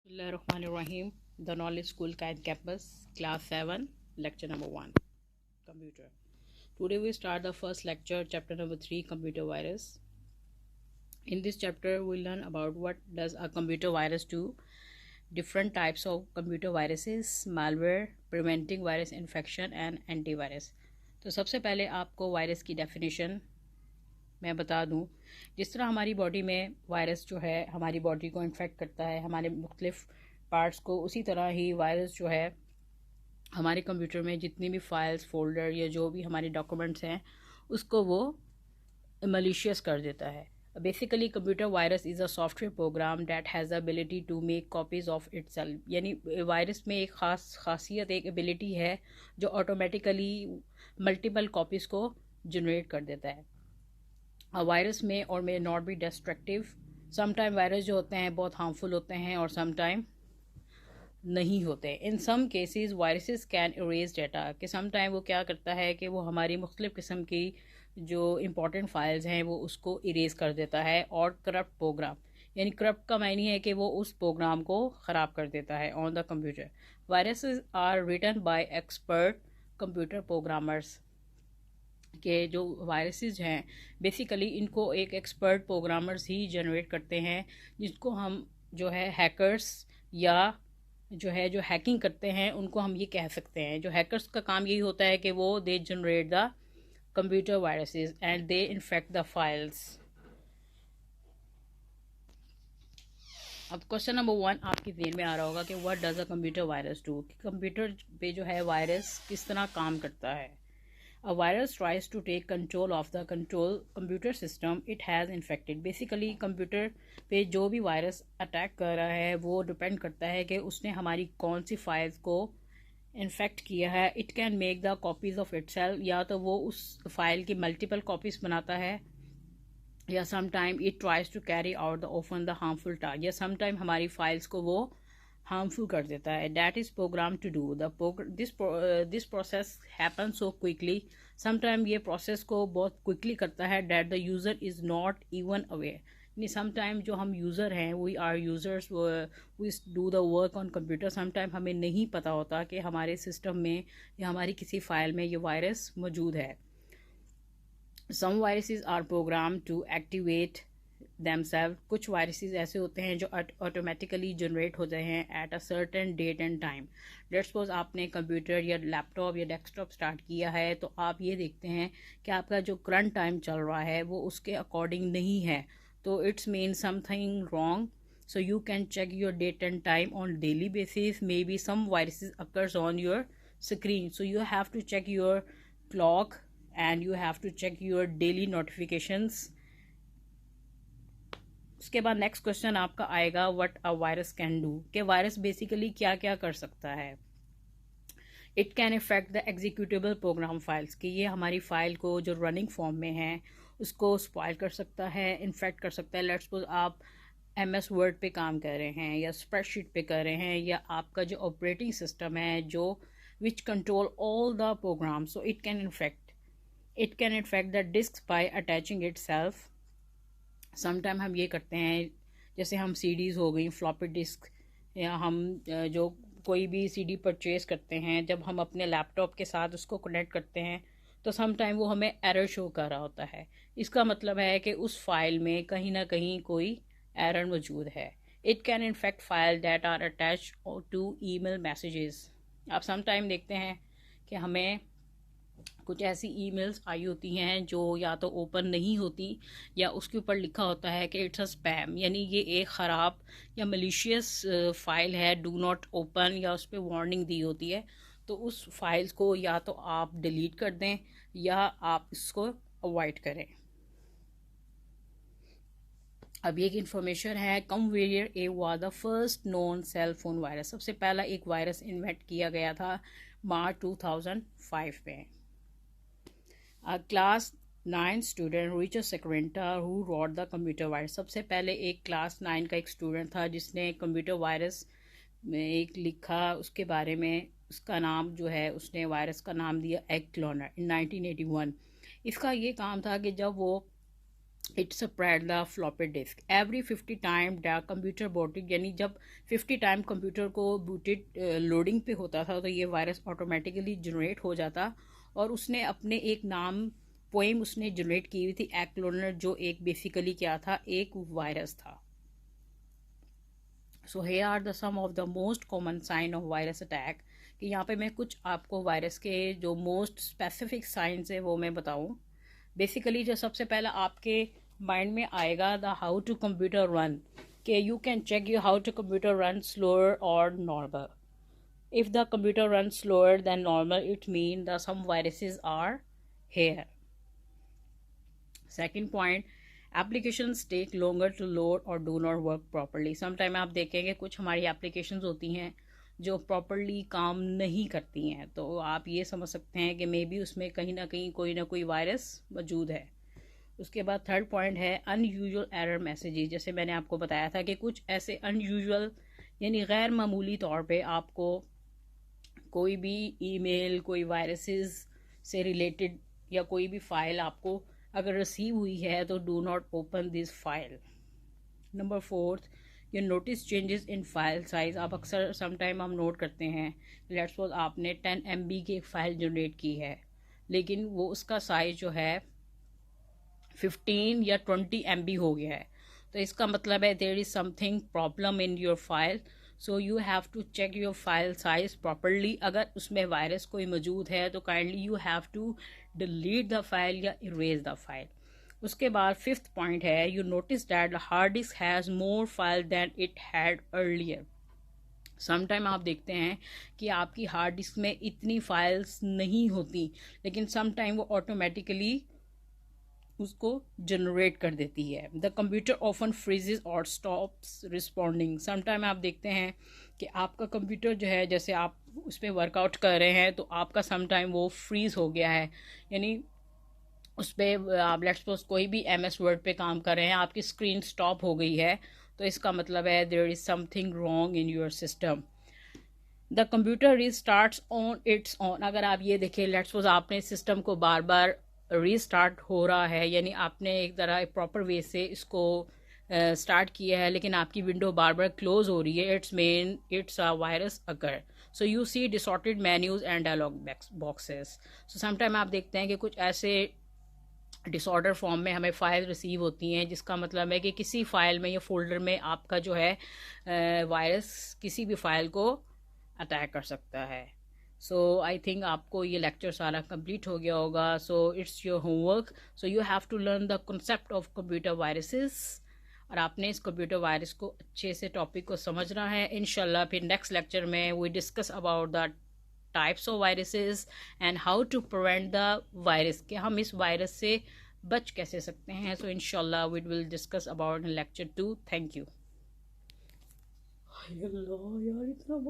Bismillahirrahmanirrahim. The Knowledge School Kite Campus, Class 7, Lecture number 1, Computer. Today we start the first lecture, Chapter number 3, Computer Virus. In this chapter, we learn about what does a computer virus do, different types of computer viruses, malware, preventing virus infection and antivirus. तो सबसे पहले आपको virus की definition मैं बता दूं। जिस तरह हमारी बॉडी में वायरस जो है हमारी बॉडी को इन्फेक्ट करता है, हमारे मुख्तलिफ पार्ट्स को, उसी तरह ही वायरस जो है हमारे कंप्यूटर में जितनी भी फाइल्स, फोल्डर या जो भी हमारे डॉक्यूमेंट्स हैं उसको वो मलिशियस कर देता है। Basically computer virus is a software program that has the ability to make copies of itself. यानी वायरस में एक खासियत, एक एबिलिटी है जो ऑटोमेटिकली मल्टीपल कॉपीज़ को जनरेट कर देता है। वायरस में और may not be destructive. Sometime virus जो होते हैं बहुत हार्मफुल होते हैं और समटाइम नहीं होते। In some cases viruses can erase data, कि समटाइम वो क्या करता है कि वो हमारी मुख्तलिफ किस्म की जो इम्पॉर्टेंट फाइल्स हैं वो उसको इरेज कर देता है। और करप्ट प्रोग्राम, यानी करप्ट का मायने है कि वो उस प्रोग्राम को ख़राब कर देता है on the computer. Viruses are written by expert computer programmers, के जो वायरसेस हैं बेसिकली इनको एक एक्सपर्ट प्रोग्रामर्स ही जनरेट करते हैं, जिसको हम जो है हैकर्स या जो हैकिंग करते हैं उनको हम ये कह सकते हैं। जो हैकर्स का काम यही होता है कि वो they generate the computer viruses and they infect the files. अब क्वेश्चन नंबर 1 आपके ज़हन में आ रहा होगा कि what does a computer virus do, कि कंप्यूटर पे जो है वायरस किस तरह काम करता है। A virus tries to take control of the computer system it has infected. Basically computer पे जो भी वायरस अटैक कर रहा है वो डिपेंड करता है कि उसने हमारी कौन सी फाइल्स को इन्फेक्ट किया है। It can make the copies of itself, या तो वो उस फाइल की मल्टीपल कॉपीज़ बनाता है, या sometime it tries to carry out the often the harmful task, या समटाइम हमारी फाइल्स को वो हार्मफुल कर देता है। That is program to do this process happen so quickly. Sometime ये प्रोसेस को बहुत क्विकली करता है that the user is not even aware. यानी समटाइम जो हम यूज़र हैं, we are users, we do the work on computer, sometime हमें नहीं पता होता कि हमारे सिस्टम में या हमारी किसी फाइल में ये वायरस मौजूद है। Some viruses are program to activate themselves। कुछ वायरसेस ऐसे होते हैं जो ऑटोमेटिकली जनरेट होते हैं at a certain date and time. Let's suppose आपने कंप्यूटर या लैपटॉप या डेस्कटॉप स्टार्ट किया है, तो आप ये देखते हैं कि आपका जो करंट टाइम चल रहा है वो उसके अकॉर्डिंग नहीं है, तो it's mean something wrong. So you can check your date and time on daily basis. Maybe some viruses occurs on your screen, so you have to check your clock and you have to check your daily notifications. उसके बाद next question आपका आएगा what a virus can do, कि virus basically क्या क्या कर सकता है। It can effect the executable program files, कि ये हमारी फाइल को जो रनिंग फॉर्म में है उसको स्पॉइल कर सकता है, इन्फेक्ट कर सकता है। लेट्स सपोज आप MS वर्ड पे काम कर रहे हैं या स्प्रेडशीट पे कर रहे हैं, या आपका जो ऑपरेटिंग सिस्टम है जो which control all the program, so it can infect the disk by attaching itself. Sometime हम ये करते हैं, जैसे हम CDs हो गई, फ्लॉपी डिस्क, या हम जो कोई भी CD परचेज़ करते हैं, जब हम अपने लैपटॉप के साथ उसको कनेक्ट करते हैं तो समटाइम वो हमें एरर शो कर रहा होता है। इसका मतलब है कि उस फाइल में कहीं ना कहीं कोई एरर मौजूद है। It can infect file that are attach to email messages. आप समटाइम देखते हैं कि हमें कुछ ऐसी ईमेल्स आई होती हैं जो या तो ओपन नहीं होती, या उसके ऊपर लिखा होता है कि इट्स अ स्पैम, यानी ये एक ख़राब या मलिशियस फाइल है, डू नॉट ओपन, या उस पर वार्निंग दी होती है। तो उस फाइल्स को या तो आप डिलीट कर दें या आप इसको अवॉइड करें। अब एक इन्फॉर्मेशन है, Commwarrior A was the first known cell phone virus. सबसे पहला एक वायरस इन्वेंट किया गया था मार्च 2005 में। Class 9 student Richard Skrenta who wrote the computer virus. सबसे पहले एक क्लास 9 का एक स्टूडेंट था जिसने कंप्यूटर वायरस में एक लिखा, उसके बारे में उसका नाम जो है उसने वायरस का नाम दिया एग क्लोनर इन 1981। इसका ये काम था कि जब वो it spread the floppy disk every 50 time the computer booted, यानी जब 50 टाइम कंप्यूटर को बूटेड लोडिंग पे होता था तो ये वायरस ऑटोमेटिकली जनरेट हो जाता। और उसने अपने एक नाम पोएम उसने जनरेट की हुई थी एक्लोनर, जो एक बेसिकली क्या था, एक वायरस था। So here are the some of the most common sign of virus attack, कि यहाँ पे मैं कुछ आपको वायरस के जो मोस्ट स्पेसिफिक साइंस है वो मैं बताऊँ। बेसिकली जो सबसे पहला आपके माइंड में आएगा the how to computer run, के you can check you how to computer run slower और normal. If the computer run slower then normal it mean the some viruses are here. Second point, applications take longer to load और do not work properly. Sometime आप देखेंगे कुछ हमारी applications होती हैं जो properly काम नहीं करती हैं, तो आप ये समझ सकते हैं कि मे बी उसमें कहीं ना कहीं कोई ना कोई वायरस मौजूद है। उसके बाद थर्ड पॉइंट है अनयूजुअल एरर मैसेजेस। जैसे मैंने आपको बताया था कि कुछ ऐसे अनयूजुअल यानी गैर मामूली तौर पे आपको कोई भी ईमेल, कोई वायरसेस से रिलेटेड या कोई भी फाइल आपको अगर रिसीव हुई है तो do not open this file. Number fourth, you notice changes in file size. आप अक्सर समटाइम हम नोट करते हैं, लेट्स सपोज आपने 10 MB की एक फ़ाइल जनरेट की है, लेकिन वो उसका साइज जो है 15 या 20 MB हो गया है, तो इसका मतलब है there is something problem in your file. So you have to check your file size properly. अगर उसमें वायरस कोई मौजूद है तो kindly you have to delete the file या इरेज द फाइल। उसके बाद फिफ्थ पॉइंट है you notice that the hard disk has more file than it had earlier. Sometime आप देखते हैं कि आपकी हार्ड डिस्क में इतनी फाइल्स नहीं होती, लेकिन समटाइम वो ऑटोमेटिकली उसको जनरेट कर देती है। द कंप्यूटर ऑफन फ्रीजेज और स्टॉप्स रिस्पॉन्डिंग। समटाइम आप देखते हैं कि आपका कंप्यूटर जो है, जैसे आप उस पर वर्कआउट कर रहे हैं तो आपका समटाइम वो फ्रीज हो गया है, यानी उस पर आप लेट्स सपोज कोई भी MS वर्ड पे काम कर रहे हैं, आपकी स्क्रीन स्टॉप हो गई है, तो इसका मतलब है there is something wrong in your system. The computer restarts on its on. अगर आप ये देखें, लेट्स सपोज आपने सिस्टम को बार बार रीस्टार्ट हो रहा है, यानी आपने एक तरह प्रॉपर वे से इसको स्टार्ट किया है, लेकिन आपकी विंडो बार बार क्लोज हो रही है, it's a virus occur. So you see disordered menus and dialog boxes. So sometime आप देखते हैं कि कुछ ऐसे डिसऑर्डर फॉर्म में हमें फ़ाइल रिसीव होती हैं, जिसका मतलब है कि किसी फ़ाइल में या फोल्डर में आपका जो है वायरस किसी भी फ़ाइल को अटैक कर सकता है। सो आई थिंक आपको ये लेक्चर सारा कंप्लीट हो गया होगा। So it's your homework. So you have to learn the concept of computer viruses, और आपने इस कंप्यूटर वायरस को अच्छे से टॉपिक को समझना है। इंशाल्लाह फिर नेक्स्ट लेक्चर में we discuss about the types of viruses and how to prevent the virus, कि हम इस वायरस से बच कैसे सकते हैं। सो इंशाल्लाह we will discuss about in lecture 2। Thank you. यार इतना